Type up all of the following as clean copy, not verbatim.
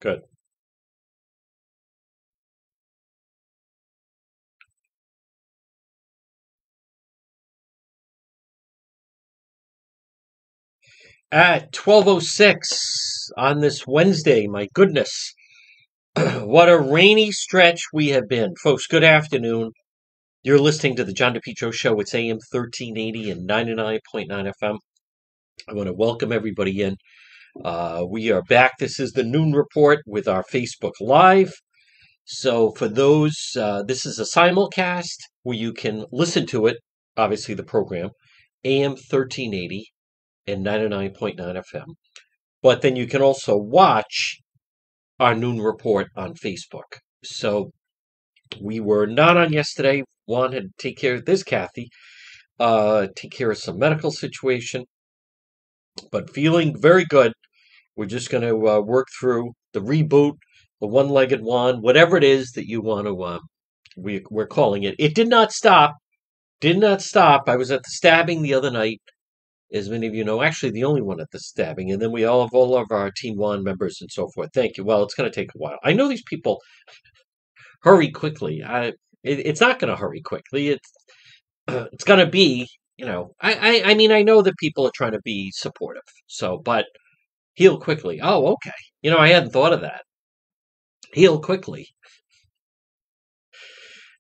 Good. At 12:06 on this Wednesday, my goodness, what a rainy stretch we have been. Folks, good afternoon. You're listening to the John DePietro Show. It's AM 1380 and 99.9 FM. I want to welcome everybody in. We are back. This is the Noon Report with our Facebook Live. So for those, this is a simulcast where you can listen to it, obviously the program, AM 1380 and 99.9 FM. But then you can also watch our Noon Report on Facebook. So we were not on yesterday. Juan had to take care of this, Kathy, take care of some medical situation, but feeling very good. We're just going to work through the reboot, the one-legged wand, whatever it is that you want to. We're calling it. It did not stop. Did not stop. I was at the stabbing the other night, as many of you know. Actually, the only one at the stabbing, and then we all have all of our Team One members and so forth. Thank you. Well, it's going to take a while. I know these people hurry quickly. It's not going to hurry quickly. It's going to be. I mean, I know that people are trying to be supportive. So, but heal quickly. Oh, okay. I hadn't thought of that. Heal quickly.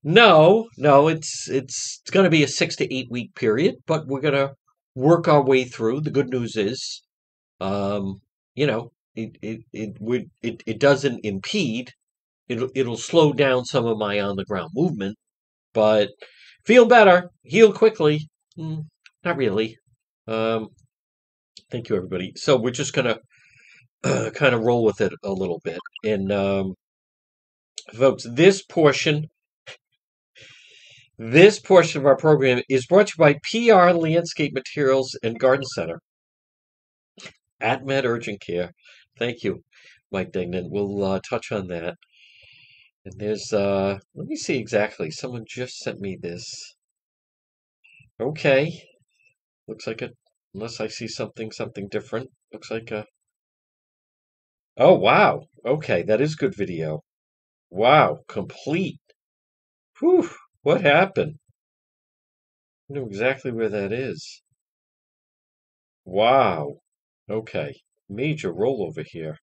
No, it's going to be a 6 to 8 week period, but we're going to work our way through. The good news is, um, it doesn't impede. It'll slow down some of my on the ground movement, but feel better, heal quickly. Not really. Um, thank you, everybody. So we're just gonna kind of roll with it a little bit, and folks, this portion of our program is brought to you by PR Landscape Materials and Garden Center at Med Urgent Care. Thank you, Mike Dignan. We'll touch on that. And there's let me see exactly. Someone just sent me this. Okay. Looks like it, unless I see something different. Looks like a, oh wow. Okay, that is good video. Wow, complete. Whew, what happened? I know exactly where that is. Wow. Okay. Major rollover here.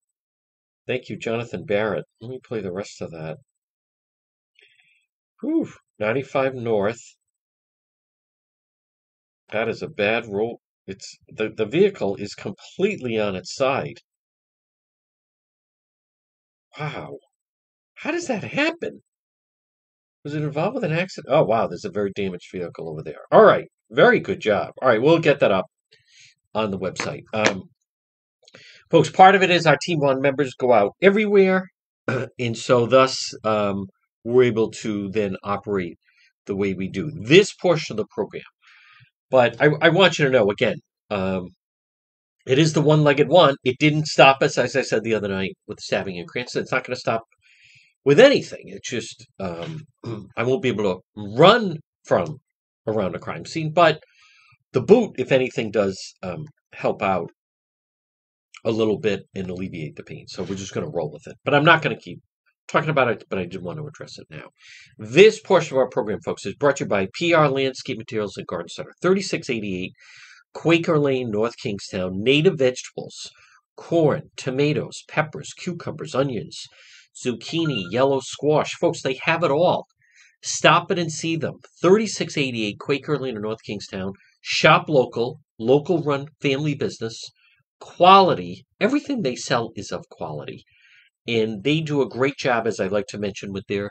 Thank you, Jonathan Barrett. Let me play the rest of that. Whew, 95 north. That is a bad roll. It's the vehicle is completely on its side. Wow. How does that happen? Was it involved with an accident? Oh, wow, there's a very damaged vehicle over there. All right, very good job. All right, we'll get that up on the website. Folks, part of it is our Team One members go out everywhere, and so thus we're able to then operate the way we do this portion of the program. But I want you to know, again, it is the one-legged one. It didn't stop us, as I said the other night, with stabbing in Cranston. It's not going to stop with anything. It's just I won't be able to run from around a crime scene, but the boot, if anything, does help out a little bit and alleviate the pain. So we're just going to roll with it. But I'm not going to keep talking about it, but I did want to address it now. This portion of our program, folks, is brought to you by PR Landscape Materials and Garden Center, 3688 Quaker Lane, North Kingstown. Native vegetables, corn, tomatoes, peppers, cucumbers, onions, zucchini, yellow squash. Folks, they have it all. Stop it and see them. 3688 Quaker Lane in North Kingstown. Shop local, local run family business. Quality. Everything they sell is of quality. And they do a great job, as I like to mention, with their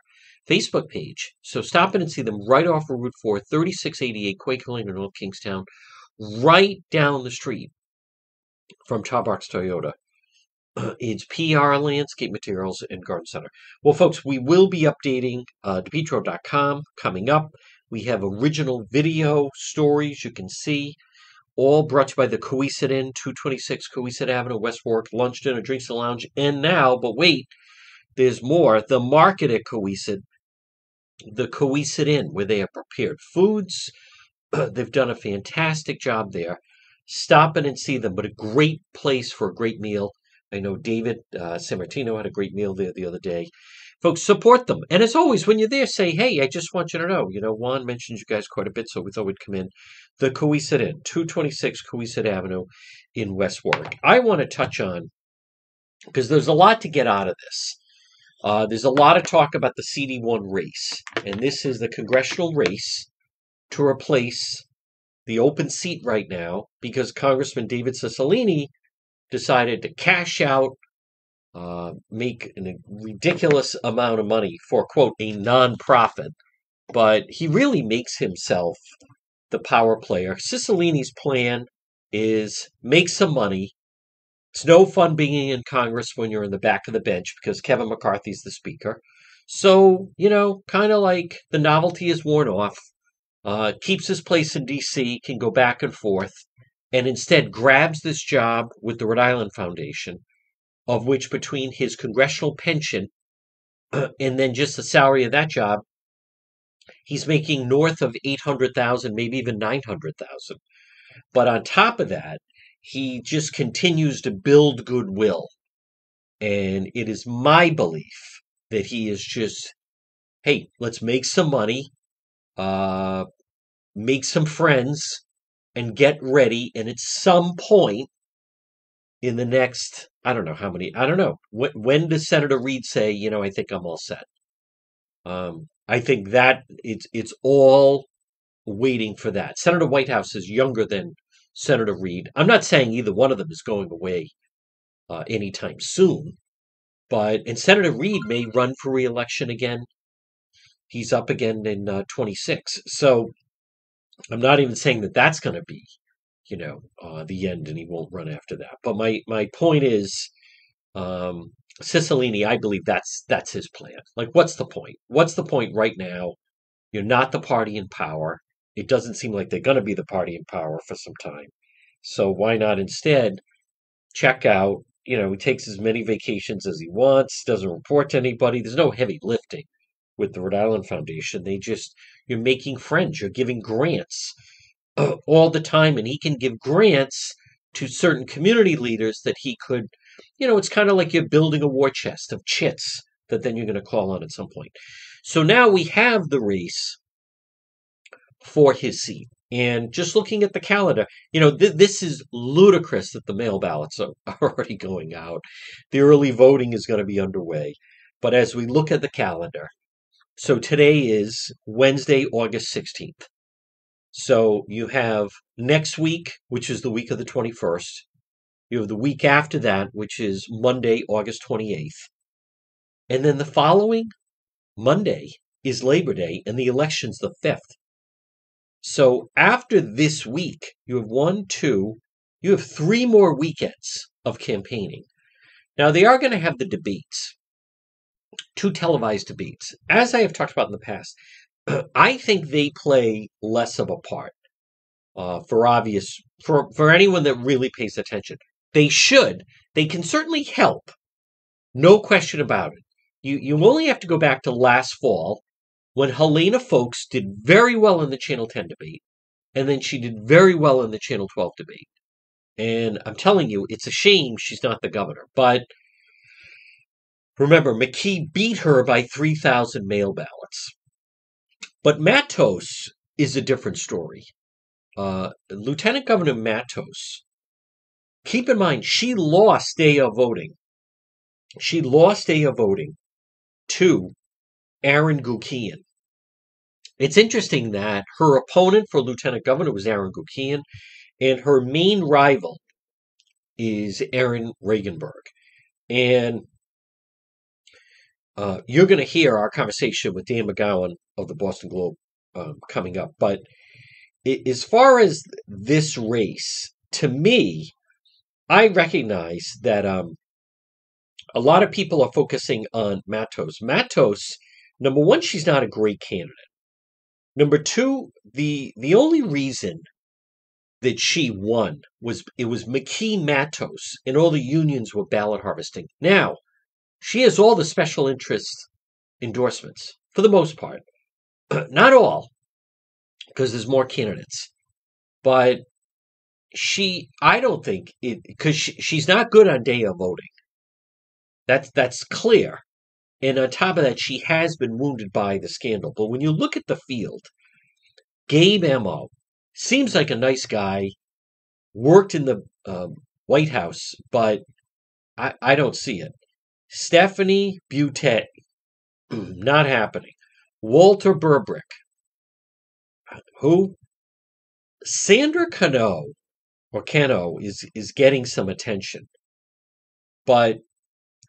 Facebook page. So stop in and see them right off of Route 4, 3688 Quaker Lane in North Kingstown, right down the street from Tarbox Toyota. It's PR Landscape Materials and Garden Center. Well, folks, we will be updating DePietro.com coming up. We have original video stories you can see, all brought to you by the Coesit Inn, 226 Coesit Avenue, West Warwick, lunch, dinner, drinks, and lounge. And now, but wait, there's more. The market at Coesit, the Coesit Inn, where they have prepared foods. They've done a fantastic job there. Stop in and see them, but a great place for a great meal I know David Sammartino had a great meal there the other day. Folks, support them. And as always, when you're there, say, hey, I just want you to know, Juan mentions you guys quite a bit, so we thought we'd come in. The Coesit Inn, 226 Coesit Avenue in West Warwick. I want to touch on, because there's a lot to get out of this. There's a lot of talk about the cd-1 race, and this is the congressional race to replace the open seat right now because Congressman David Cicilline decided to cash out, make a ridiculous amount of money for, quote, a nonprofit. But he really makes himself the power player. Cicilline's plan is make some money. It's no fun being in Congress when you're in the back of the bench because Kevin McCarthy's the speaker. So, kind of like the novelty is worn off, keeps his place in D.C., can go back and forth, and instead grabs this job with the Rhode Island Foundation, of which between his congressional pension and then just the salary of that job, he's making north of 800,000, maybe even 900,000. But on top of that, he just continues to build goodwill. And it is my belief that he is just, hey, let's make some money, make some friends, and get ready. And at some point in the next, I don't know. When does Senator Reid say, I think I'm all set? I think that it's all waiting for that. Senator Whitehouse is younger than Senator Reid. I'm not saying either one of them is going away anytime soon, and Senator Reid may run for re-election again. He's up again in 26. So I'm not even saying that that's going to be, the end, and he won't run after that. But my point is, Cicilline, I believe that's his plan. Like, what's the point? What's the point right now? You're not the party in power. It doesn't seem like they're going to be the party in power for some time. So why not instead check out? He takes as many vacations as he wants, doesn't report to anybody. There's no heavy lifting with the Rhode Island Foundation. You're making friends. You're giving grants all the time, and he can give grants to certain community leaders that he could, it's kind of like you're building a war chest of chits that then you're going to call on at some point. So now we have the race for his seat. And just looking at the calendar, this is ludicrous that the mail ballots are already going out. The early voting is going to be underway. But as we look at the calendar, so today is Wednesday, August 16th. So you have next week, which is the week of the 21st. You have the week after that, which is Monday, August 28th. And then the following Monday is Labor Day, and the election's the 5th. So after this week, you have 3 more weekends of campaigning. Now, they are going to have the debates, 2 televised debates. As I have talked about in the past, I think they play less of a part for anyone that really pays attention. They can certainly help. No question about it. You only have to go back to last fall when Helena Foulkes did very well in the Channel 10 debate, and then she did very well in the Channel 12 debate. And I'm telling you, it's a shame she's not the governor. But remember, McKee beat her by 3,000 mail ballots. But Matos is a different story. Lieutenant Governor Matos, keep in mind, she lost day of voting. She lost day of voting to Aaron Gukian. It's interesting that her opponent for lieutenant governor was Aaron Gukian, and her main rival is Aaron Regenberg. And you're going to hear our conversation with Dan McGowan of the Boston Globe coming up. But as far as this race, to me, I recognize that a lot of people are focusing on Matos. Matos, number one, she's not a great candidate. Number two, the only reason that she won was McKee Matos, and all the unions were ballot harvesting. Now, she has all the special interest endorsements, for the most part. Not all, because there's more candidates. But I don't think, because she's not good on day of voting. That's clear. And on top of that, she has been wounded by the scandal. But when you look at the field, Gabe Emo seems like a nice guy, worked in the White House, but I don't see it. Stephanie Butet, not happening. Walter Burbrick, who? Sandra Cano is getting some attention, but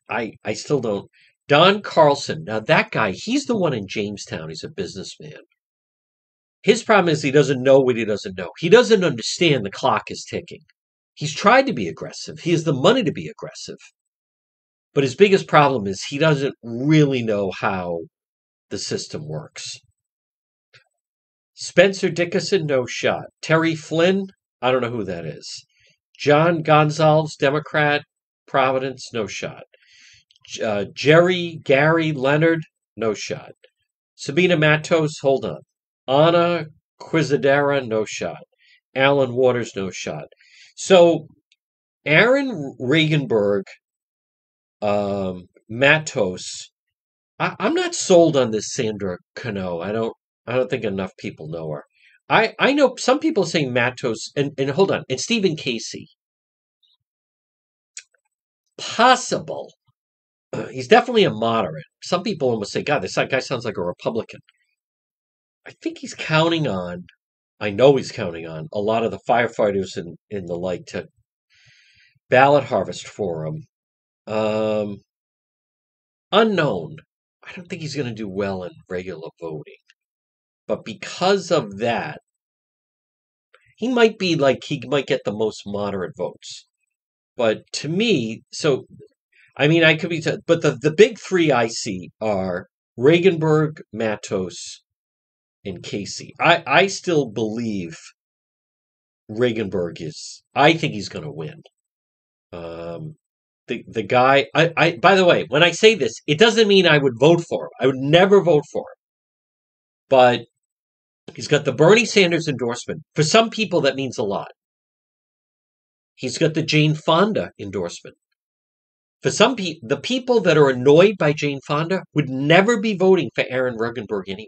I still don't. Don Carlson, now that guy, he's the one in Jamestown. He's a businessman. His problem is he doesn't know what he doesn't know. He doesn't understand the clock is ticking. He's tried to be aggressive. He has the money to be aggressive. But his biggest problem is he doesn't really know how the system works. Spencer Dickinson, no shot. Terry Flynn, I don't know who that is. John Gonzalez, Democrat, Providence, no shot. Gary Leonard, no shot. Sabina Matos, hold on. Anna Quizadera, no shot. Alan Waters, no shot. So Aaron Regenberg, Matos. I'm not sold on this Sandra Cano. I don't think enough people know her. I know some people saying Matos and hold on, and Stephen Casey. Possible. He's definitely a moderate. Some people almost say, God, this guy sounds like a Republican. I think he's counting on, I know he's counting on a lot of the firefighters and the like to ballot harvest for him. Unknown. I don't think he's going to do well in regular voting. But because of that, he might get the most moderate votes. But to me, so, I mean, I could be, but the big three I see are Regenberg, Matos, and Casey. I still believe Regenberg I think he's going to win. The guy, by the way, when I say this, it doesn't mean I would vote for him. I would never vote for him. But he's got the Bernie Sanders endorsement. For some people, that means a lot. He's got the Jane Fonda endorsement. For some people, the people that are annoyed by Jane Fonda would never be voting for Aaron Regenberg anyway.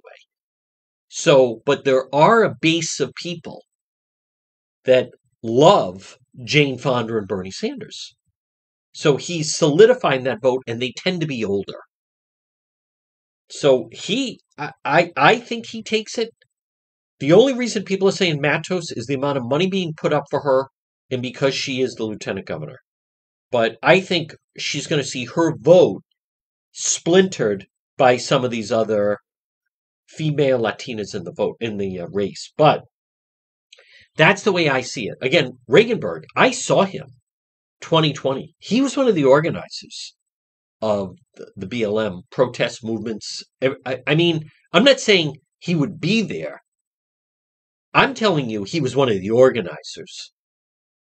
So, but there are a base of people that love Jane Fonda and Bernie Sanders. So he's solidifying that vote, and they tend to be older. So I think he takes it. The only reason people are saying Matos is the amount of money being put up for her, and because she is the lieutenant governor. But I think she's going to see her vote splintered by some of these other female Latinas in the race. But that's the way I see it. Again, Regenberg, I saw him 2020. He was one of the organizers of the BLM protest movements. I mean, I'm not saying he would be there. I'm telling you, he was one of the organizers.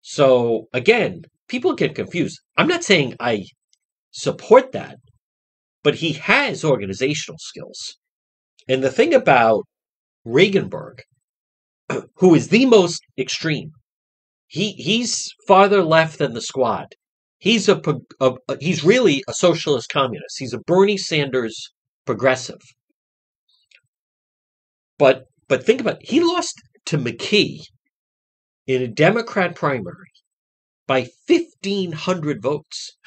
So again, people get confused. I'm not saying I support that, but he has organizational skills. And the thing about Regenberg, who is the most extreme, he's farther left than the squad. He's really a socialist communist. He's a Bernie Sanders progressive. But think about it. He lost to McKee in a Democrat primary by 1,500 votes.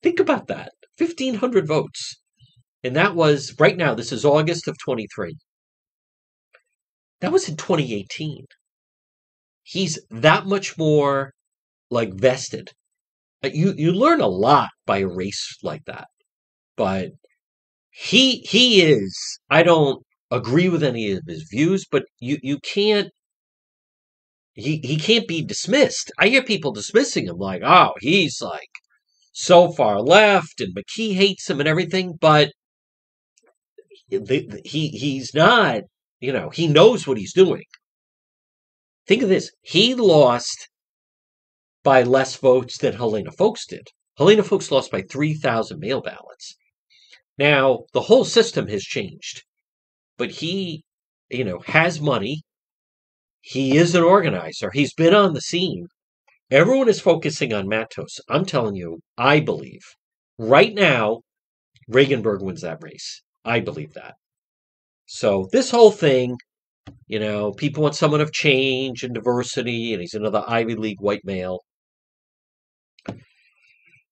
Think about that. 1,500 votes. And that was, right now, this is August of 23. That was in 2018. He's that much more, vested. You learn a lot by a race like that. But he is, I don't agree with any of his views, but you can't, he can't be dismissed. I hear people dismissing him like, oh, he's so far left and McKee hates him and everything, but he's not, he knows what he's doing. Think of this. He lost by less votes than Helena Foulkes did. Helena Foulkes lost by 3,000 mail ballots. Now, the whole system has changed, but he, has money. He is an organizer. He's been on the scene. Everyone is focusing on Matos. I'm telling you, I believe Right now, Reaganberg wins that race. I believe that. So this whole thing, people want someone of change and diversity, and he's another Ivy League white male.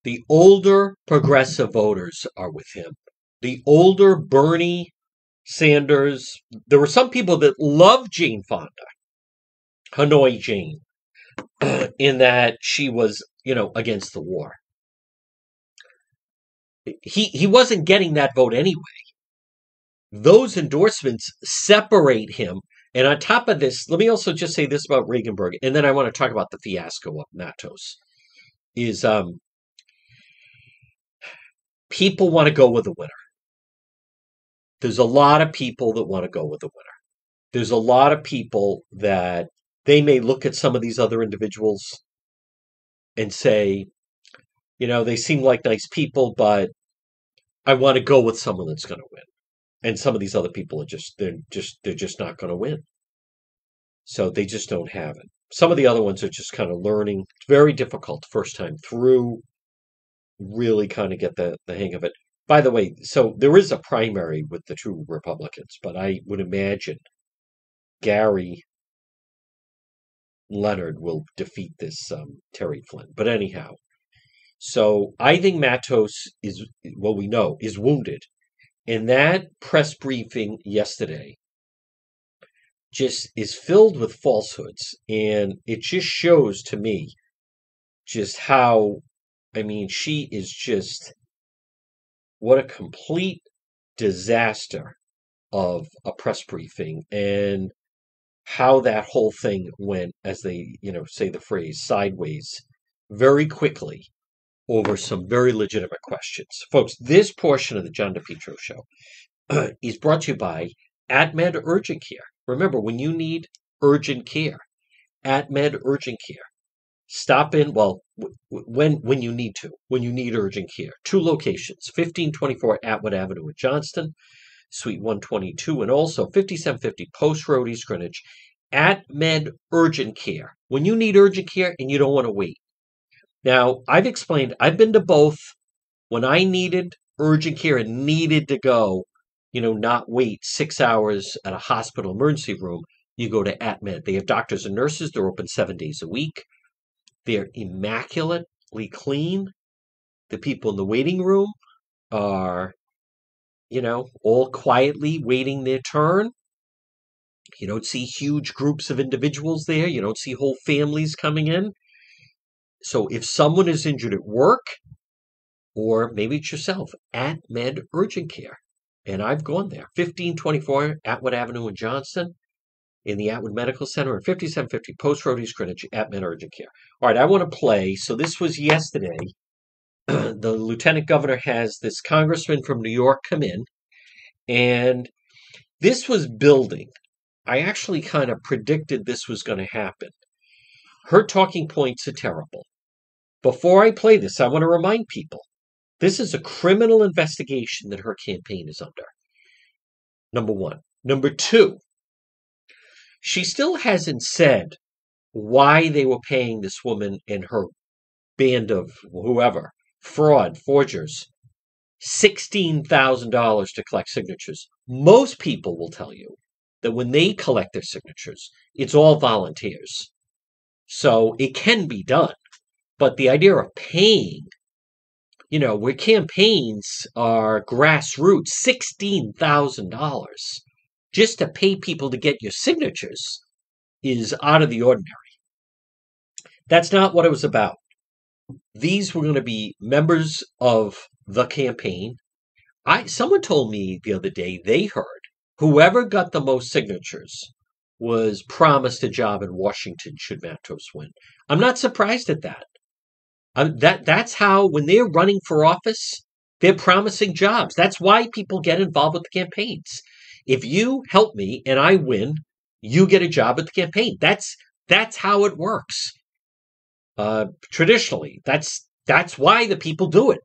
The older progressive voters are with him. The older Bernie Sanders. There were some people that loved Jane Fonda, Hanoi Jane, in that she was, against the war. He wasn't getting that vote anyway. Those endorsements separate him. And on top of this, let me also just say this about Reaganberg, and then I want to talk about the fiasco of Matos. Is people want to go with the winner. There's a lot of people that want to go with the winner. There's a lot of people that they may look at some of these other individuals and say, they seem like nice people, but I want to go with someone that's going to win. And some of these other people are they're just not going to win. So they just don't have it. Some of the other ones are just kind of learning. It's very difficult the first time through, really kind of get the hang of it. By the way, so there is a primary with the two Republicans, but I would imagine Gary Leonard will defeat this Terry Flynn. But anyhow, so I think Matos is, well, we know, is wounded. And that press briefing yesterday just is filled with falsehoods. And it just shows to me just how, she is just, what a complete disaster of a press briefing. And how that whole thing went, as they, say the phrase, sideways very quickly over some very legitimate questions. Folks, this portion of the John DePietro Show is brought to you by AtMed Urgent Care. Remember, when you need urgent care, AtMed Urgent Care. Stop in, well, when you need to, when you need urgent care. 2 locations, 1524 Atwood Avenue in Johnston, Suite 122, and also 5750 Post Road, East Greenwich. AtMed Urgent Care. When you need urgent care and you don't want to wait. Now, I've explained, I've been to both. When I needed urgent care and needed to go, not wait 6 hours at a hospital emergency room, you go to AtMed. They have doctors and nurses. They're open 7 days a week. They're immaculately clean. The people in the waiting room are, all quietly waiting their turn. You don't see huge groups of individuals there. You don't see whole families coming in. So if someone is injured at work, or maybe it's yourself, AtMed Urgent Care. And I've gone there. 1524 Atwood Avenue in Johnston, in the Atwood Medical Center, and 5750 Post Road, East Greenwich, AtMed Urgent Care. All right, I want to play. So this was yesterday. The lieutenant governor has this congressman from New York come in, and this was building. I actually kind of predicted this was going to happen. Her talking points are terrible. Before I play this, I want to remind people, this is a criminal investigation that her campaign is under. Number 1. Number 2, she still hasn't said why they were paying this woman and her band of whoever, forgers, $16,000 to collect signatures. Most people will tell you that when they collect their signatures, it's all volunteers. So it can be done. But the idea of paying, where campaigns are grassroots, $16,000 just to pay people to get your signatures is out of the ordinary. That's not what it was about. These were going to be members of the campaign. Someone told me the other day they heard whoever got the most signatures was promised a job in Washington should Matos win. I'm not surprised at that. That's how, when they're running for office, they're promising jobs. That's why people get involved with the campaigns. If you help me and I win, you get a job at the campaign. That's how it works. Traditionally, that's why the people do it.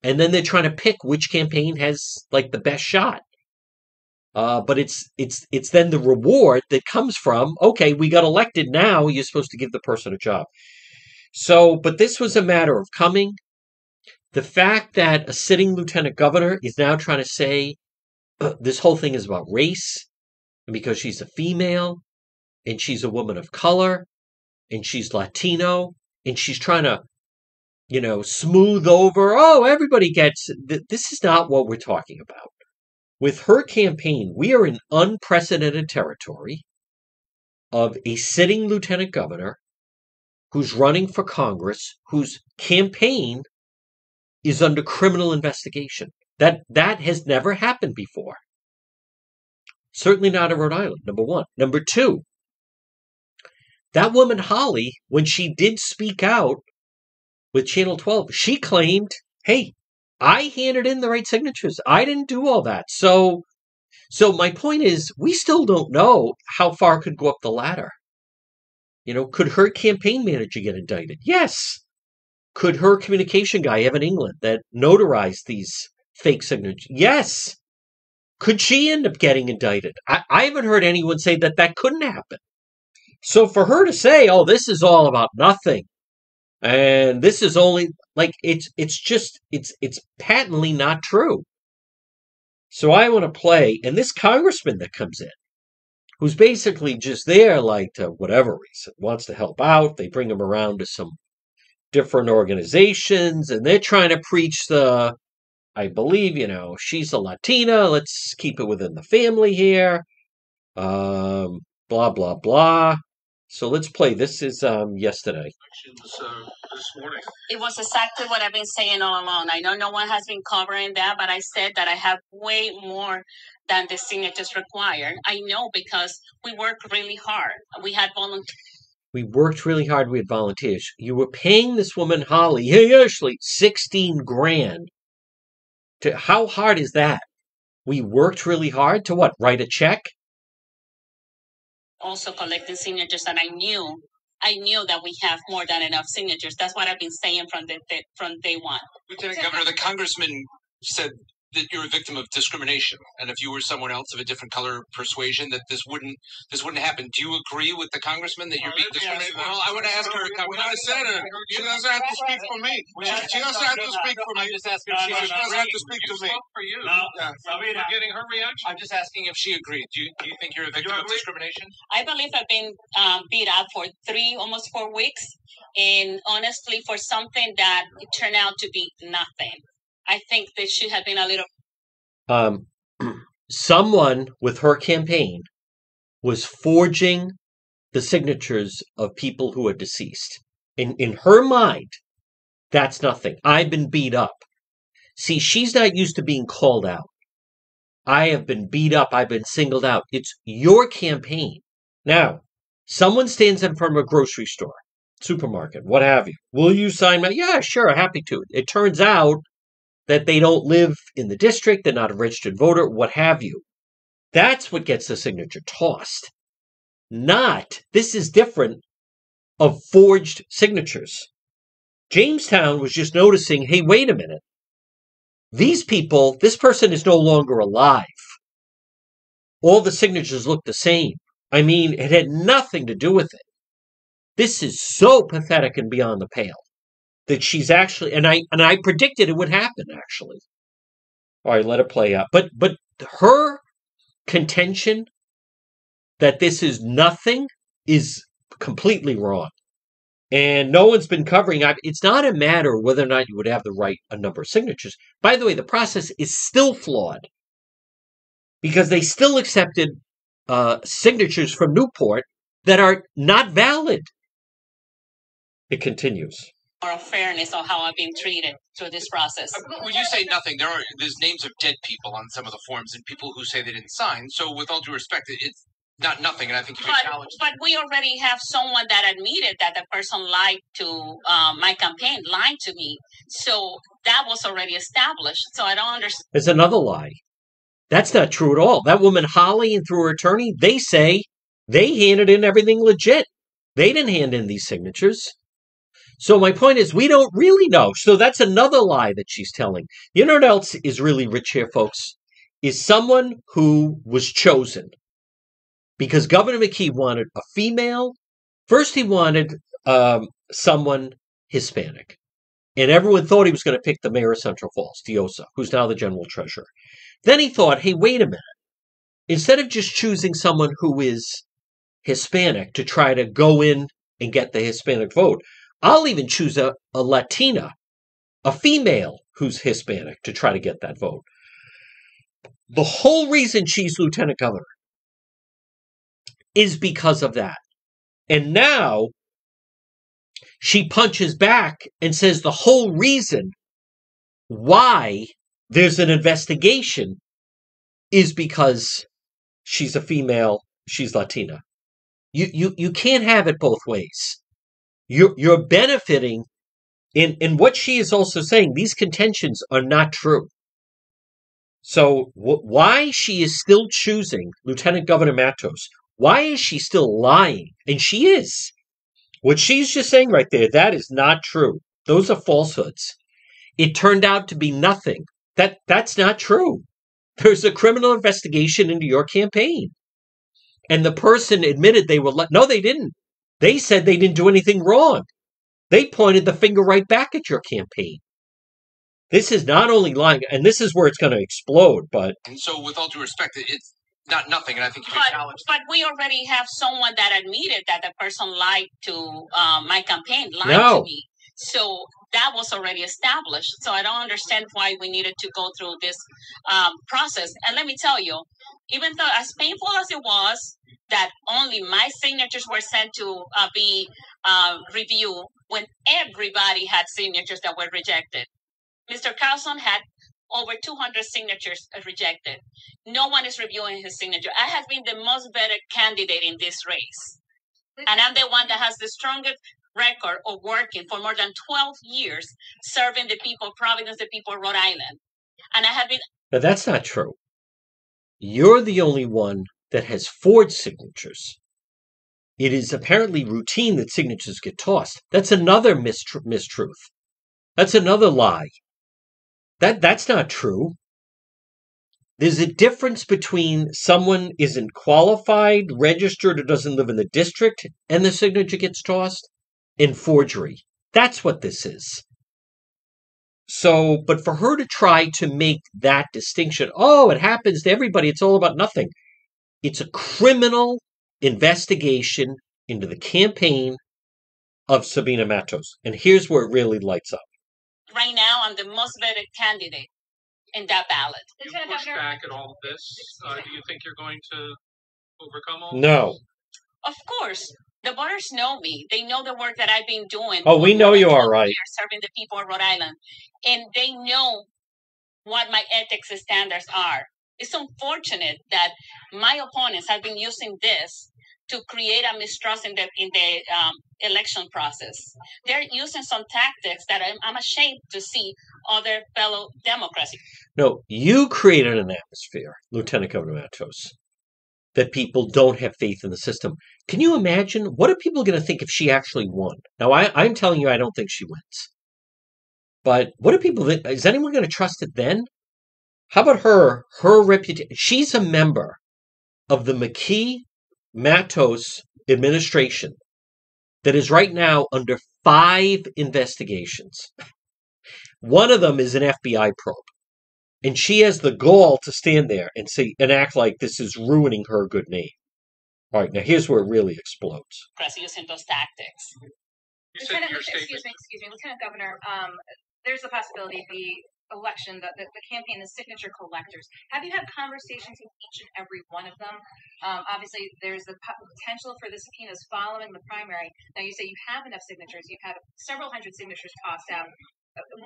And then they're trying to pick which campaign has like the best shot. But it's then the reward that comes from, okay, we got elected, now you're supposed to give the person a job. So, but this was a matter of coming. The fact that a sitting lieutenant governor is now trying to say this whole thing is about race, and because she's a female, and she's a woman of color, and she's Latino, and she's trying to, smooth over, everybody gets, this is not what we're talking about. With her campaign, we are in unprecedented territory of a sitting lieutenant governor who's running for Congress, whose campaign is under criminal investigation. That has never happened before. Certainly not in Rhode Island, number one. Number two, that woman, Holly, when she did speak out with Channel 12, she claimed, hey, I handed in the right signatures. I didn't do all that. So my point is, we still don't know how far it could go up the ladder. Could her campaign manager get indicted? Yes. Could her communication guy, Evan England, that notarized these fake signatures? Yes. Could she end up getting indicted? I haven't heard anyone say that couldn't happen. So for her to say, oh, this is all about nothing, and this is only, it's patently not true. So I want to play, and this congressman that comes in, who's basically just there, to whatever reason, wants to help out. They bring him around to some different organizations, and they're trying to preach I believe, she's a Latina, let's keep it within the family here, blah, blah, blah. So let's play. This is yesterday. This morning. It was exactly what I've been saying all along. I know no one has been covering that, but I said that I have way more than the signatures required. I know because we worked really hard. We had volunteers. We worked really hard. We had volunteers. You were paying this woman, Holly, Ashley, $16,000. How hard is that? We worked really hard to what? Write a check? Also collecting signatures, and I knew that we have more than enough signatures. That's what I've been saying from day one. Lieutenant Governor, the congressman said that you're a victim of discrimination, and if you were someone else of a different color persuasion, that this wouldn't happen. Do you agree with the congressman that you're being discriminated? Well, I want to ask her. When I said it, she doesn't have to speak for me. She doesn't have to speak for me. I'm just asking. She doesn't have to speak to me. For you. No, we're getting her reaction. I'm just asking if she agreed. Do you think you're a victim of discrimination? I believe I've been beat up for almost 4 weeks, and honestly, for something that turned out to be nothing. I think there should have been a little. Someone with her campaign was forging the signatures of people who are deceased. In her mind, that's nothing. I've been beat up. See, she's not used to being called out. I have been beat up. I've been singled out. It's your campaign. Now, someone stands in front of a grocery store, supermarket, what have you. Will you sign my? Yeah, sure, happy to. It turns out that they don't live in the district, they're not a registered voter, what have you. That's what gets the signature tossed. This is different, of forged signatures. Jamestown was just noticing, hey, wait a minute. These people, this person is no longer alive. All the signatures look the same. I mean, it had nothing to do with it. This is so pathetic and beyond the pale. That she's actually, and I predicted it would happen, actually. All right, let it play out. But her contention that this is nothing is completely wrong. And no one's been covering it. It's not a matter of whether or not you would have the right number of signatures. By the way, the process is still flawed. Because they still accepted signatures from Newport that are not valid. It continues. Of fairness on how I've been treated through this process. When you say nothing, there's names of dead people on some of the forms and people who say they didn't sign. So with all due respect, it's not nothing, and I think you acknowledge. But we already have someone that admitted that the person lied to my campaign, lied to me. So that was already established. So I don't understand. There's another lie. That's not true at all. That woman, Holly, and through her attorney, they say they handed in everything legit. They didn't hand in these signatures. So my point is, we don't really know. So that's another lie that she's telling. You know what else is really rich here, folks? Is someone who was chosen. Because Governor McKee wanted a female. First, he wanted someone Hispanic. And everyone thought he was going to pick the mayor of Central Falls, Diosa, who's now the general treasurer. Then he thought, hey, wait a minute. Instead of just choosing someone who is Hispanic to try to go in and get the Hispanic vote, I'll even choose a Latina, a female who's Hispanic to try to get that vote. The whole reason she's lieutenant governor is because of that. And now she punches back and says the whole reason why there's an investigation is because she's a female, she's Latina. You can't have it both ways. You're benefiting in what she is also saying. These contentions are not true. So why she is still choosing Lieutenant Governor Matos? Why is she still lying? And she is. What she's just saying right there, that is not true. Those are falsehoods. It turned out to be nothing. That's not true. There's a criminal investigation into your campaign. And the person admitted they were no, they didn't. They said they didn't do anything wrong. They pointed the finger right back at your campaign. This is not only lying, and this is where it's going to explode, but... And so, with all due respect, it's not nothing, and I think you acknowledge. But we already have someone that admitted that the person lied to my campaign, lied to me. So that was already established. So I don't understand why we needed to go through this process. And let me tell you, even though as painful as it was that only my signatures were sent to be reviewed when everybody had signatures that were rejected. Mr. Carlson had over 200 signatures rejected. No one is reviewing his signature. I have been the most vetted candidate in this race. And I'm the one that has the strongest record of working for more than 12 years, serving the people of Providence, the people of Rhode Island. And I have been... But that's not true. You're the only one that has forged signatures. It is apparently routine that signatures get tossed. That's another mistruth. That's another lie. That's not true. There's a difference between someone isn't qualified, registered, or doesn't live in the district, and the signature gets tossed, and forgery. That's what this is. So, but for her to try to make that distinction, oh, it happens to everybody, it's all about nothing. It's a criminal investigation into the campaign of Sabina Matos. And here's where it really lights up. Right now, I'm the most vetted candidate in that ballot. You push back at all of this. Do you think you're going to overcome all No. this? Of course. The voters know me. They know the work that I've been doing. Oh, we know you are, right. Serving the people of Rhode Island. And they know what my ethics standards are. It's unfortunate that my opponents have been using this to create a mistrust in the election process. They're using some tactics that I'm ashamed to see other fellow Democrats. No, you created an atmosphere, Lieutenant Governor Matos, that people don't have faith in the system. Can you imagine? What are people going to think if she actually won? Now, I'm telling you, I don't think she wins. But what do people think? Is anyone going to trust it then? How about her reputation? She's a member of the McKee-Matos administration that is right now under 5 investigations. One of them is an FBI probe. And she has the gall to stand there and say and act like this is ruining her good name. All right, now here's where it really explodes. Using those tactics. Excuse me, Lieutenant Governor. There's the possibility of the election, the campaign, the signature collectors. Have you had conversations with each and every one of them? Obviously, there's the potential for the subpoenas following the primary. Now, you say you have enough signatures. You've had several hundred signatures tossed out.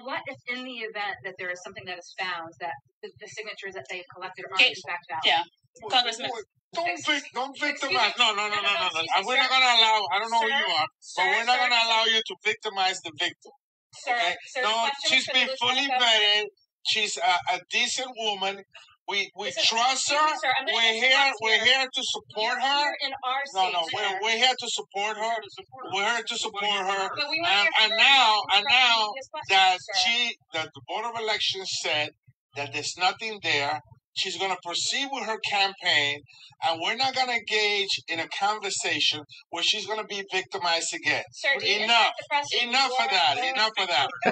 What if, in the event that there is something that is found that the signatures that they've collected aren't in fact valid? Yeah, Congressman. Don't victimize. No. We're not going to allow. I don't know who you are, but we're not going to allow you to victimize the victim. Okay? No, she's been fully vetted. She's a decent woman. We trust her. We're here to support her. We're here to support her. We're here to support her. And now that the Board of Elections said that there's nothing there, she's going to proceed with her campaign, and we're not going to engage in a conversation where she's going to be victimized again. Sir, Enough of that.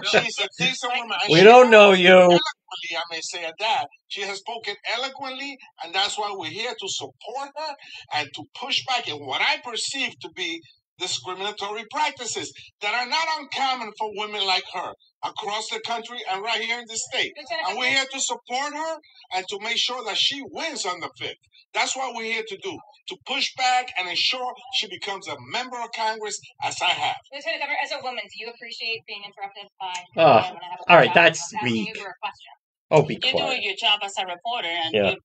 She's a decent woman. We don't know you. Eloquently, I may say that. She has spoken eloquently, and that's why we're here to support her and to push back in what I perceive to be discriminatory practices that are not uncommon for women like her across the country and right here in the state. And we're here to support her and to make sure that she wins on the 5th. That's what we're here to do, to push back and ensure she becomes a member of Congress, as I have. Lieutenant Governor, as a woman, do you appreciate being interrupted by? All right, that's weak. Oh, be quiet. You're doing your job as a reporter, and you're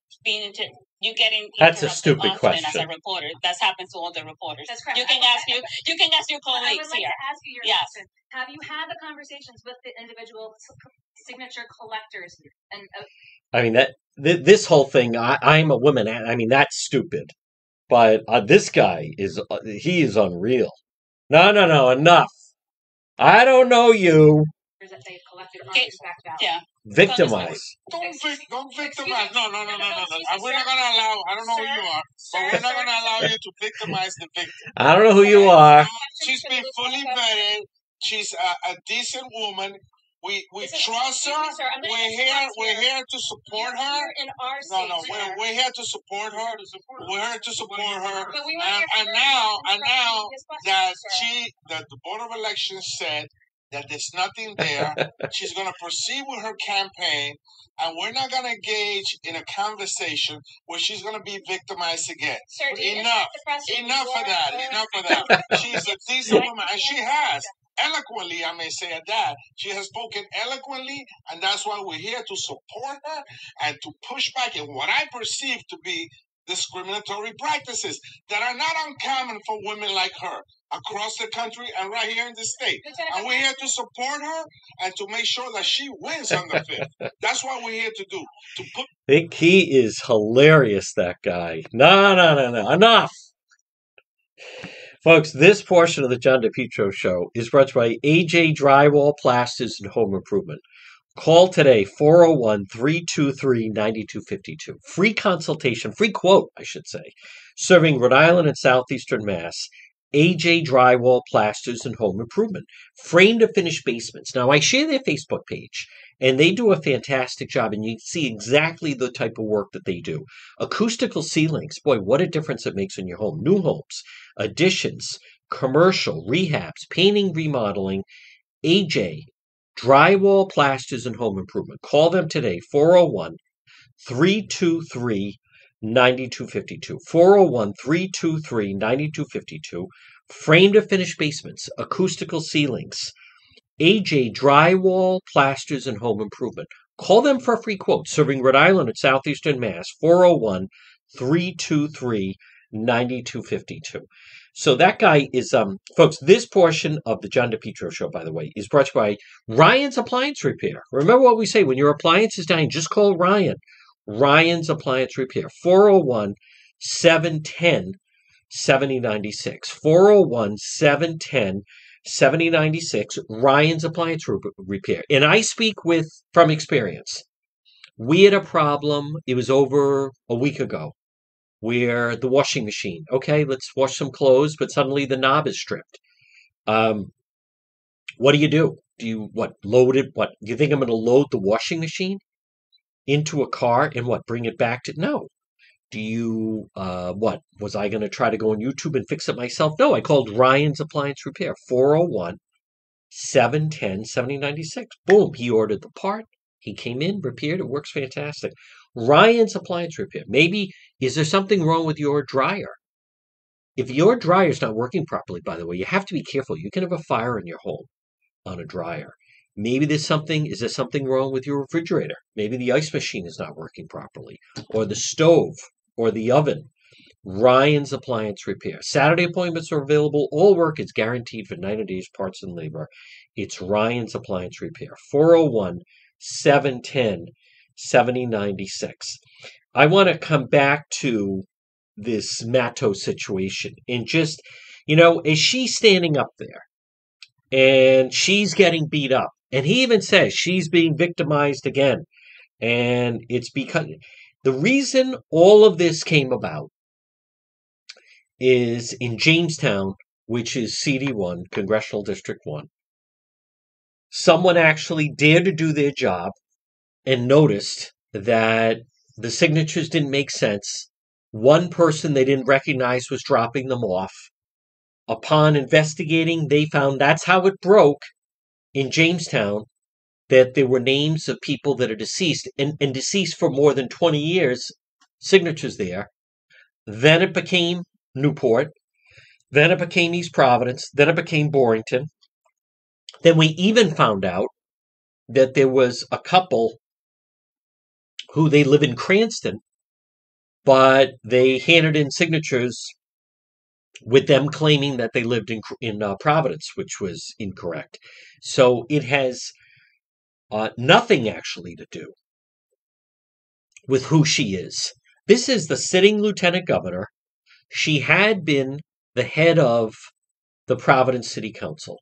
getting that's a stupid often question. as a reporter. That's happened to all the reporters. That's correct. You can ask your colleagues I would like here. to ask you your question. Have you had the conversations with the individual signature collectors? And I mean this whole thing. I'm a woman. I mean that's stupid. But this guy he is unreal. No, enough. I don't know you. that they've collected on Yeah. Victimize. Don't victimize. No. We're not going to allow, I don't know who you are, but we're not going to allow you to victimize the victim. I don't know who you are. She's been fully vetted. She's a decent woman. We trust her. We're here to support her. We're here to support her. We're here to support her. And now that the Board of Elections said that there's nothing there, she's going to proceed with her campaign, and we're not going to engage in a conversation where she's going to be victimized again. Sir, Enough of that. She's a decent woman, and she has. Eloquently, I may say that. She has spoken eloquently, and that's why we're here to support her and to push back in what I perceive to be discriminatory practices that are not uncommon for women like her across the country and right here in the state. And we're here to support her and to make sure that she wins on the 5th. That's what we're here to do. I think he is hilarious, that guy. No. Enough. Folks, this portion of the John DePietro Show is brought to you by AJ Drywall, Plasters, and Home Improvement. Call today, 401-323-9252. Free consultation, free quote, I should say. Serving Rhode Island and Southeastern Mass. AJ Drywall, Plasters, and Home Improvement. Frame to finish basements. Now, I share their Facebook page, and they do a fantastic job, and you see exactly the type of work that they do. Acoustical ceilings. Boy, what a difference it makes in your home. New homes, additions, commercial, rehabs, painting, remodeling. AJ Drywall, Plasters, and Home Improvement. Call them today, 401-323-9252. 401-323-9252. Frame to finish basements, acoustical ceilings. AJ Drywall, Plasters, and Home Improvement. Call them for a free quote. Serving Rhode Island and Southeastern Mass. 401-323-9252. So that guy is, folks, this portion of the John DePietro Show, by the way, is brought to you by Ryan's Appliance Repair. Remember what we say, when your appliance is dying, just call Ryan. Ryan's Appliance Repair, 401-710-7096. 401-710-7096, Ryan's Appliance Repair. And I speak from experience. We had a problem, it was over a week ago, where the washing machine, okay, let's wash some clothes, but suddenly the knob is stripped. What do? Do you, load it? Do you think I'm going to load the washing machine into a car and bring it back to? No. Do you, was I going to try to go on YouTube and fix it myself? No, I called Ryan's Appliance Repair, 401-710-7096. Boom, he ordered the part. He came in, repaired, it works fantastic. Ryan's Appliance Repair. Maybe, is there something wrong with your dryer? If your dryer is not working properly, by the way, you have to be careful. You can have a fire in your home on a dryer. Maybe is there something wrong with your refrigerator? Maybe the ice machine is not working properly, or the stove, or the oven. Ryan's Appliance Repair. Saturday appointments are available. All work is guaranteed for 90 days, parts and labor. It's Ryan's Appliance Repair. 401-710-7096. I want to come back to this Matto situation. And just, is she standing up there? And she's getting beat up. And he even says she's being victimized again. And it's because The reason all of this came about is in Jamestown, which is cd-1, Congressional District 1. Someone actually dared to do their job and noticed that the signatures didn't make sense. One person they didn't recognize was dropping them off. Upon investigating, they found that's how it broke in Jamestown, that there were names of people that are deceased and deceased for more than 20 years, signatures there. Then it became Newport. Then it became East Providence. Then it became Borington. Then we even found out that there was a couple who they live in Cranston, but they handed in signatures with them claiming that they lived in Providence, which was incorrect. So it has nothing actually to do with who she is. This is the sitting lieutenant governor. She had been the head of the Providence City Council.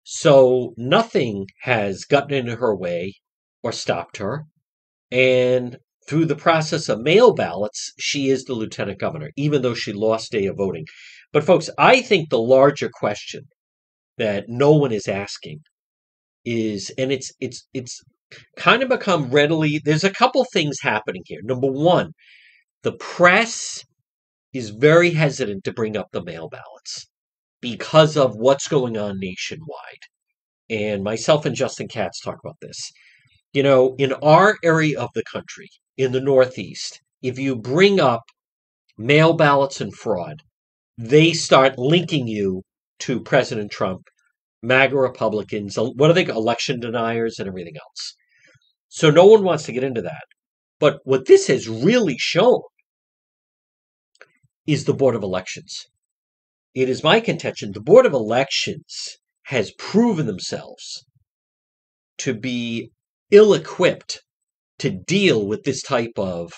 So nothing has gotten in her way or stopped her. And through the process of mail ballots, she is the lieutenant governor, even though she lost day of voting. But folks, I think the larger question that no one is asking is, and it's kind of become readily, there's a couple things happening here. Number one, the press is very hesitant to bring up the mail ballots because of what's going on nationwide. And myself and Justin Katz talk about this. You know, in our area of the country, in the Northeast, if you bring up mail ballots and fraud, they start linking you to President Trump, MAGA Republicans, what are they, election deniers and everything else. So no one wants to get into that. But what this has really shown is the Board of Elections. It is my contention the Board of Elections has proven themselves to be ill-equipped to deal with this type of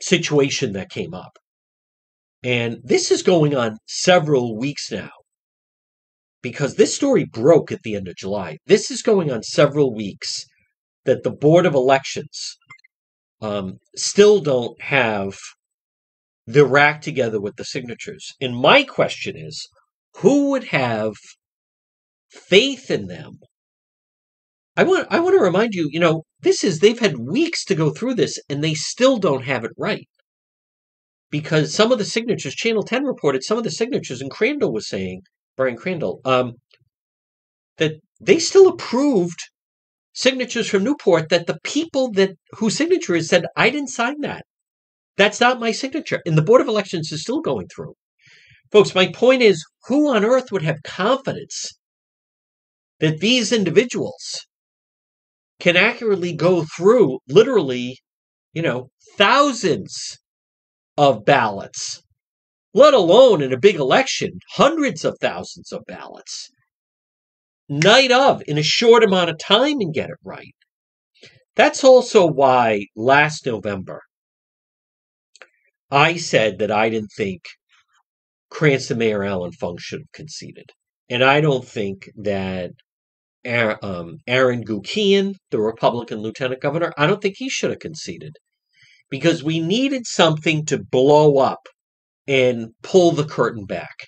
situation that came up. And this is going on several weeks now, because this story broke at the end of July. This is going on several weeks that the Board of Elections still don't have their act together with the signatures. And my question is, who would have faith in them? I want to remind you, they've had weeks to go through this and they still don't have it right. Because some of the signatures, Channel 10 reported some of the signatures, and Crandall was saying, Brian Crandall, that they still approved signatures from Newport that the people whose signature is said, I didn't sign that. That's not my signature. And the Board of Elections is still going through. Folks, my point is, who on earth would have confidence that these individuals can accurately go through literally, thousands of ballots, let alone in a big election, hundreds of thousands of ballots, night of, in a short amount of time and get it right? That's also why last November, I said that I didn't think Cranston Mayor Alan Funk should have conceded. And I don't think that Aaron Gukian, the Republican lieutenant governor, I don't think he should have conceded. Because we needed something to blow up and pull the curtain back.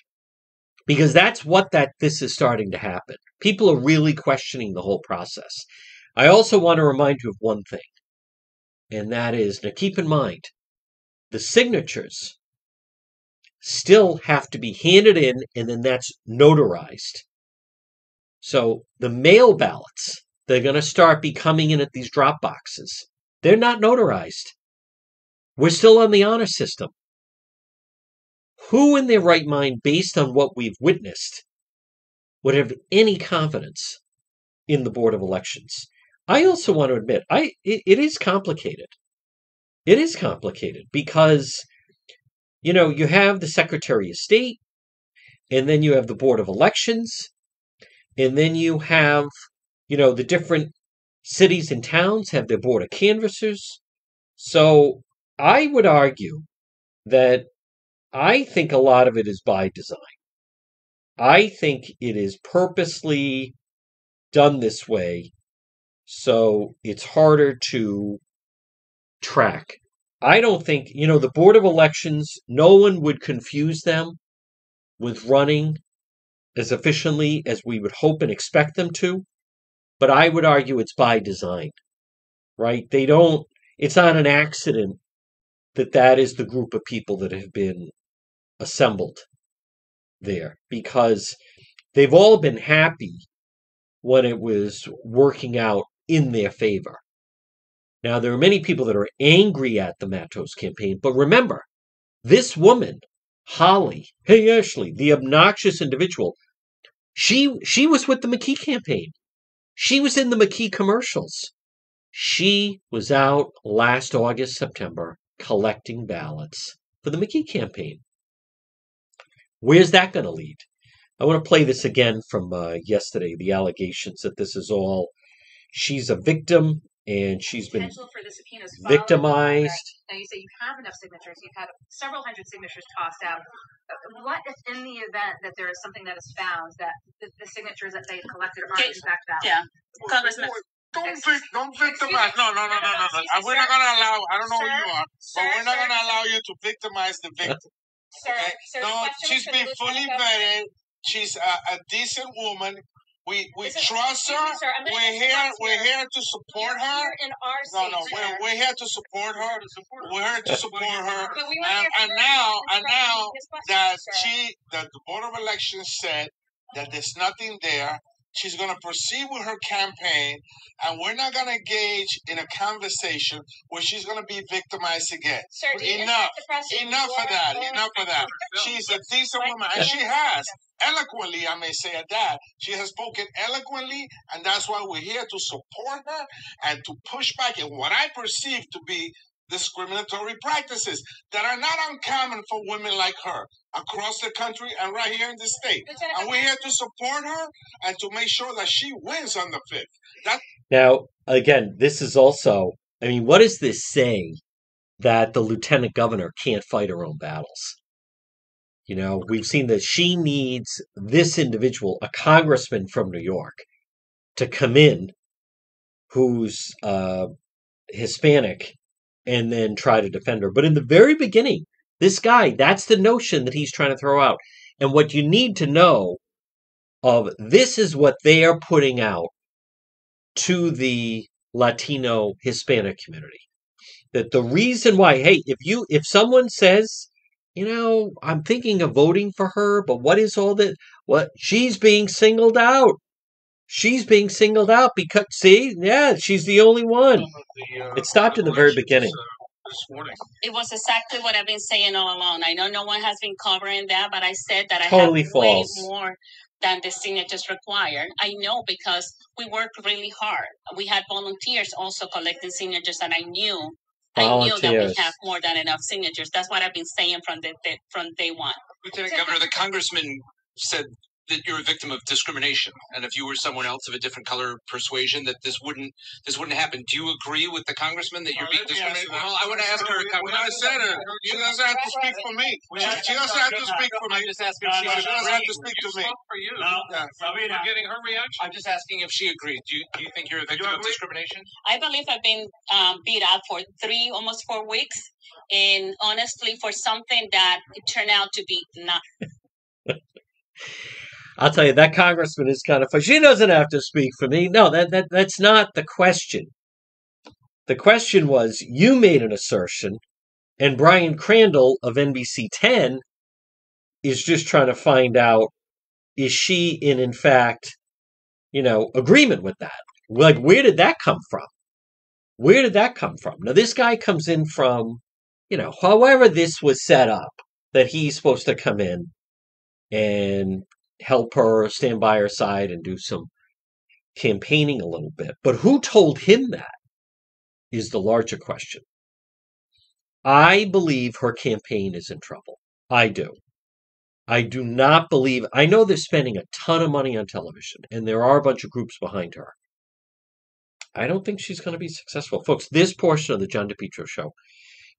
Because that's what this is starting to happen. People are really questioning the whole process. I also want to remind you of one thing. And that is, now keep in mind, the signatures still have to be handed in, and then that's notarized. So the mail ballots, they're going to start coming in at these drop boxes. They're not notarized. We're still on the honor system. Who in their right mind, based on what we've witnessed, would have any confidence in the Board of Elections? I also want to admit, it is complicated. It is complicated because, you have the Secretary of State, and then you have the Board of Elections, and then you have, the different cities and towns have their Board of Canvassers. So I would argue that I think a lot of it is by design. I think it is purposely done this way so it's harder to track. I don't think, the Board of Elections, no one would confuse them with running as efficiently as we would hope and expect them to. But I would argue it's by design, right? It's not an accident that is the group of people that have been assembled there, because they've all been happy when it was working out in their favor. Now, there are many people that are angry at the Matos campaign, but remember, this woman, Holly, hey Ashley, the obnoxious individual, she was with the McKee campaign. She was in the McKee commercials. She was out last August, September, collecting ballots for the McKee campaign. Where's that going to lead? I want to play this again from yesterday, the allegations that this is all, she's a victim and she's been Potential for the subpoenas victimized. Now you say you have enough signatures. You've had several hundred signatures tossed out. What if, in the event that there is something that is found that the signatures that they collected aren't in fact valid? Yeah, Congressman. Don't victimize. No. We're not gonna allow. I don't know who you are, but we're not gonna allow you to victimize the victim. Sir, No, she's been fully vetted. She's a decent woman. We trust her. We're here to support her. No, we're here to support her. We're here to support her. And now that the Board of Elections said that there's nothing there, she's going to proceed with her campaign, and we're not going to engage in a conversation where she's going to be victimized again. Sir, Enough of that. She's a decent woman, and she has. Eloquently, I may say at that. She has spoken eloquently, and that's why we're here to support her and to push back at what I perceive to be discriminatory practices that are not uncommon for women like her across the country and right here in the state. And we're here to support her and to make sure that she wins on the 5th. Now, again, this is also, what does this say that the lieutenant governor can't fight her own battles? We've seen that she needs this individual, a congressman from New York, to come in who's Hispanic and then try to defend her. But in the very beginning, this guy, that's the notion that he's trying to throw out. And what you need to know of this is what they are putting out to the Latino Hispanic community. That the reason why, hey, if someone says, I'm thinking of voting for her, but what is all that? What? She's being singled out. She's being singled out because, she's the only one. It stopped in the very beginning. This morning. It was exactly what I've been saying all along. I know no one has been covering that, but I said that Totally I have false. way more than the signatures required. I know because we worked really hard. We had volunteers also collecting signatures, and I knew that we have more than enough signatures. That's what I've been saying from day one. Lieutenant Governor, the congressman said that you're a victim of discrimination, and if you were someone else of a different color persuasion, that this wouldn't happen. Do you agree with the congressman that you're being discriminated? Well, I want to ask her. When I said her, she doesn't have to speak for me. She doesn't have to speak for me. I'm just asking if she She doesn't have to speak to me. For you. No. You're getting her reaction. I'm just asking if she agreed. Do you think you're a victim of discrimination? I believe I've been beat up for almost 4 weeks, and honestly, for something that it turned out to be not. I'll tell you, that congressman is kind of funny. She doesn't have to speak for me. No, that's not the question. The question was, you made an assertion, and Brian Crandall of NBC 10 is just trying to find out, is she in fact, agreement with that? Like, where did that come from? Where did that come from? Now, this guy comes in from, however this was set up, that he's supposed to come in and help her, stand by her side, and do some campaigning a little bit. But who told him that is the larger question. I believe her campaign is in trouble. I do. I do not believe, I know they're spending a ton of money on television, and there are a bunch of groups behind her. I don't think she's going to be successful. Folks, this portion of the John DePietro Show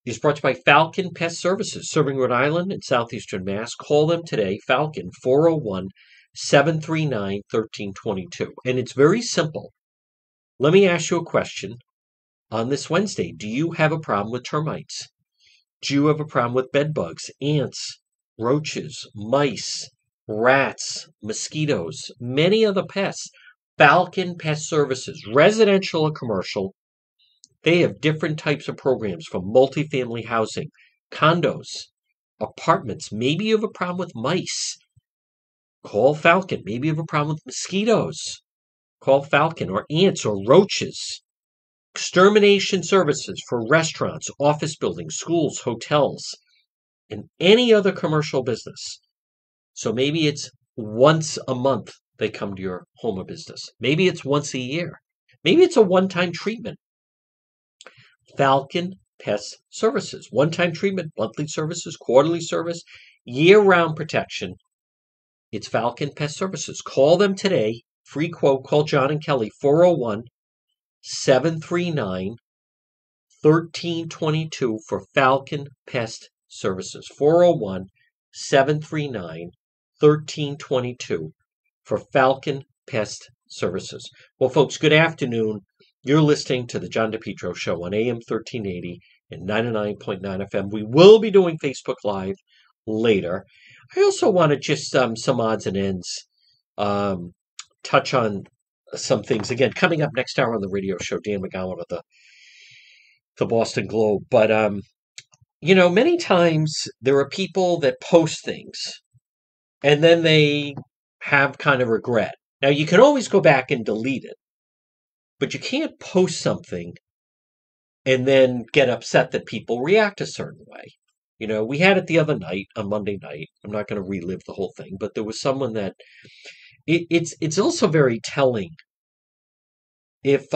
is brought to you by Falcon Pest Services, serving Rhode Island and southeastern Mass. Call them today, Falcon, 401-739-1322. And it's very simple. Let me ask you a question. on this Wednesday. Do you have a problem with termites? Do you have a problem with bed bugs, ants, roaches, mice, rats, mosquitoes, many other pests? Falcon Pest Services, residential or commercial, they have different types of programs for multifamily housing, condos, apartments. Maybe you have a problem with mice. Call Falcon. Maybe you have a problem with mosquitoes. Call Falcon, or ants or roaches. Extermination services for restaurants, office buildings, schools, hotels, and any other commercial business. So maybe it's once a month they come to your home or business. Maybe it's once a year. Maybe it's a one-time treatment. Falcon Pest Services. One-time treatment, monthly services, quarterly service, year-round protection. It's Falcon Pest Services. Call them today. Free quote. Call John and Kelly. 401-739-1322 for Falcon Pest Services. 401-739-1322 for Falcon Pest Services. Well, folks, good afternoon. You're listening to the John DePietro Show on AM 1380 and 99.9 FM. We will be doing Facebook Live later. I also want to just some odds and ends, touch on some things. Again, coming up next hour on the radio show, Dan McGowan of the Boston Globe. But, many times there are people that post things and then they have kind of regret. Now, you can always go back and delete it, but you can't post something and then get upset that people react a certain way. We had it the other night, on Monday night. I'm not going to relive the whole thing, but there was someone that it's also very telling. If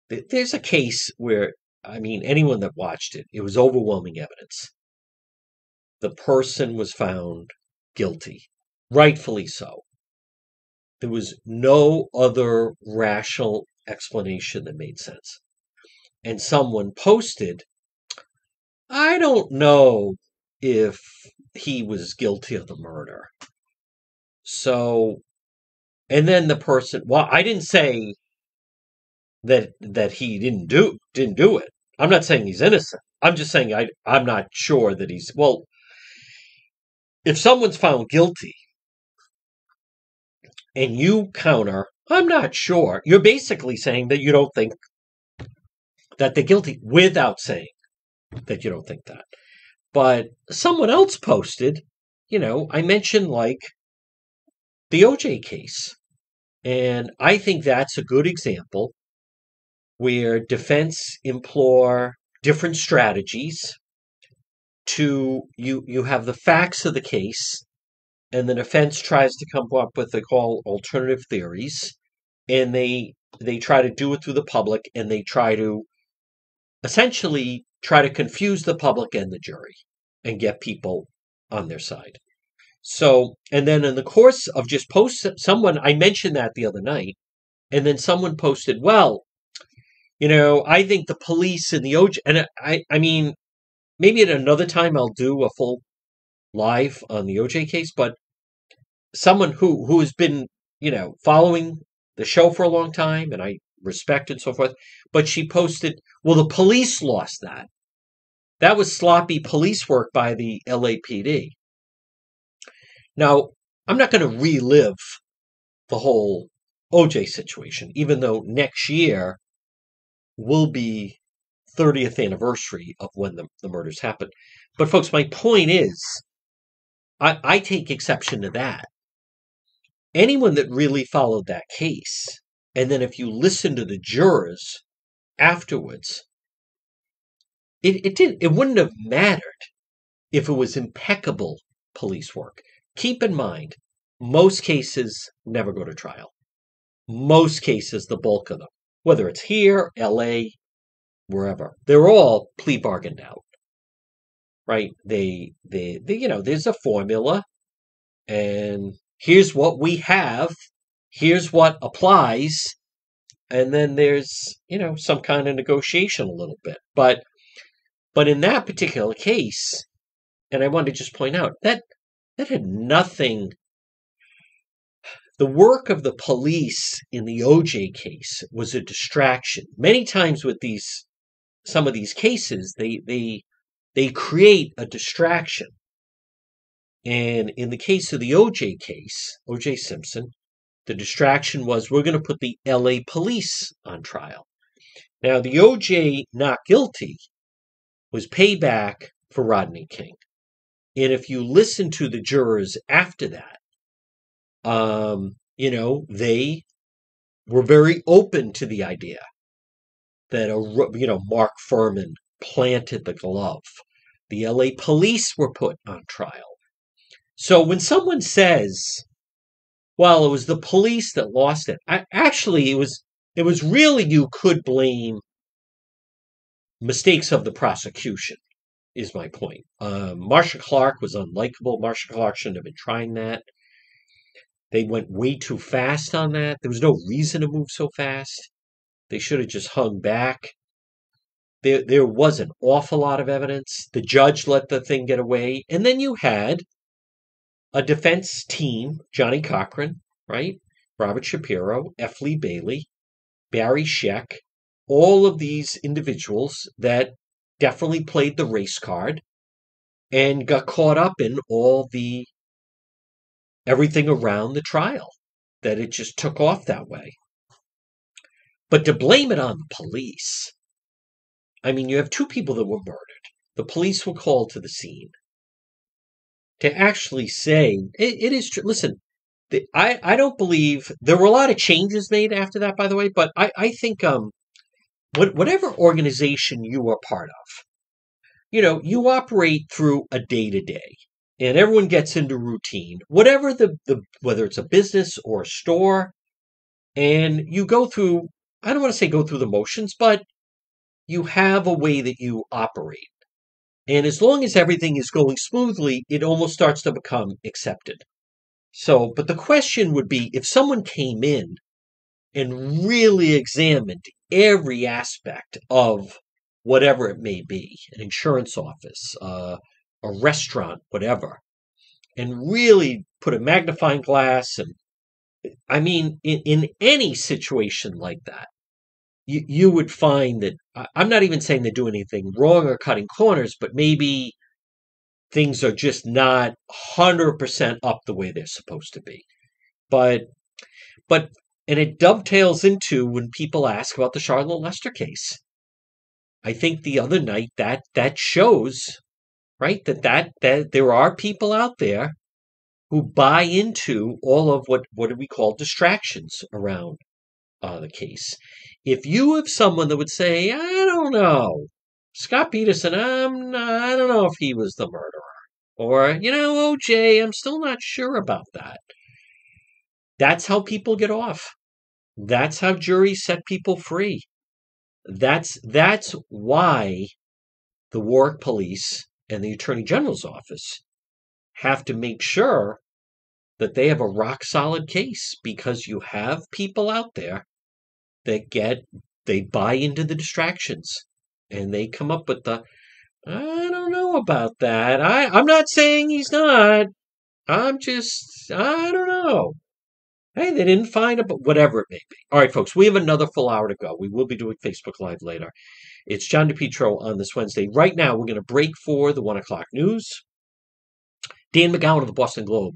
there's a case where, anyone that watched it, it was overwhelming evidence. The person was found guilty, rightfully so. There was no other rational explanation that made sense. And someone posted, I don't know if he was guilty of the murder. So, and then the person, well, I didn't say that he didn't do it. I'm not saying he's innocent. I'm just saying I'm not sure that he's, well, if someone's found guilty and you counter, I'm not sure, you're basically saying that you don't think that they're guilty without saying that you don't think that. But someone else posted, I mentioned like the OJ case. And I think that's a good example where defense implore different strategies to, you have the facts of the case, and the defense tries to come up with what they call alternative theories, and they try to do it through the public, and they essentially try to confuse the public and the jury and get people on their side. So, and then in the course of just someone, I mentioned that the other night, and then someone posted, well, I think the police and the OJ, and I mean, maybe at another time I'll do a full live on the OJ case, but someone who has been, following the show for a long time, and I respect and so forth, but she posted, well, the police lost that. That was sloppy police work by the LAPD. Now, I'm not going to relive the whole OJ situation, even though next year will be 30th anniversary of when the murders happened. But folks, my point is, I take exception to that. Anyone that really followed that case, and then if you listen to the jurors afterwards, it wouldn't have mattered if it was impeccable police work. Keep in mind, most cases never go to trial. Most cases, the bulk of them, whether it's here, LA, wherever, they're all plea bargained out, right? They there's a formula, and here's what we have, here's what applies, and then there's, some kind of negotiation a little bit. But in that particular case, and I want to just point out that had nothing, the work of the police in the OJ case was a distraction. Many times with some of these cases, they create a distraction. And in the case of the OJ case, OJ Simpson, the distraction was we're going to put the LA police on trial. Now, the OJ not guilty was payback for Rodney King. And if you listen to the jurors after that, they were very open to the idea that Mark Furman planted the glove. The LA police were put on trial. So when someone says, well, it was the police that lost it, actually it was really, you could blame mistakes of the prosecution, is my point. Marsha Clark was unlikable. Marsha Clark shouldn't have been trying that. They went way too fast on that. There was no reason to move so fast. They should have just hung back. There was an awful lot of evidence. The judge let the thing get away. And then you had a defense team, Johnny Cochran, right? Robert Shapiro, F. Lee Bailey, Barry Scheck, all of these individuals that definitely played the race card and got caught up in everything around the trial, that it just took off that way. But to blame it on the police, I mean, you have two people that were murdered. The police were called to the scene. To actually say, it is true. Listen, I don't believe, there were a lot of changes made after that, by the way, but I think whatever organization you are part of, you operate through a day-to-day, and everyone gets into routine, whatever whether it's a business or a store, and you go through, I don't want to say go through the motions, but you have a way that you operate. And as long as everything is going smoothly, it almost starts to become accepted. So, but the question would be, if someone came in and really examined every aspect of whatever it may be, an insurance office, a restaurant, whatever, and really put a magnifying glass, and I mean, in any situation like that, you would find that, I'm not even saying they do anything wrong or cutting corners, but maybe things are just not 100% up the way they're supposed to be. But and it dovetails into when people ask about the Charlotte Lester case. I think the other night that shows, right, that there are people out there who buy into all of what do we call distractions around the case. If you have someone that would say, I don't know, Scott Peterson, I don't know if he was the murderer, or OJ, I'm still not sure about that. That's how people get off. That's how juries set people free. That's why the Warwick Police and the Attorney General's office have to make sure that they have a rock solid case, because you have people out there that they buy into the distractions, and they come up with I don't know about that. I'm not saying he's not. I don't know. Hey, they didn't find it, but whatever it may be. All right, folks, we have another full hour to go. We will be doing Facebook Live later. It's John DePietro on this Wednesday. Right now, we're going to break for the 1 o'clock news. Dan McGowan of the Boston Globe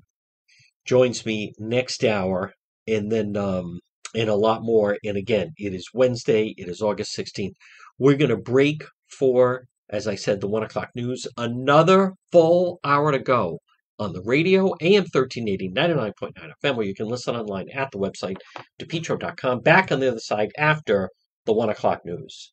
joins me next hour, and then and a lot more. And again, it is Wednesday. It is August 16th. We're going to break for, as I said, the 1 o'clock news. Another full hour to go on the radio, AM 1380, 99.9 FM, where you can listen online at the website, depetro.com. Back on the other side after the 1 o'clock news.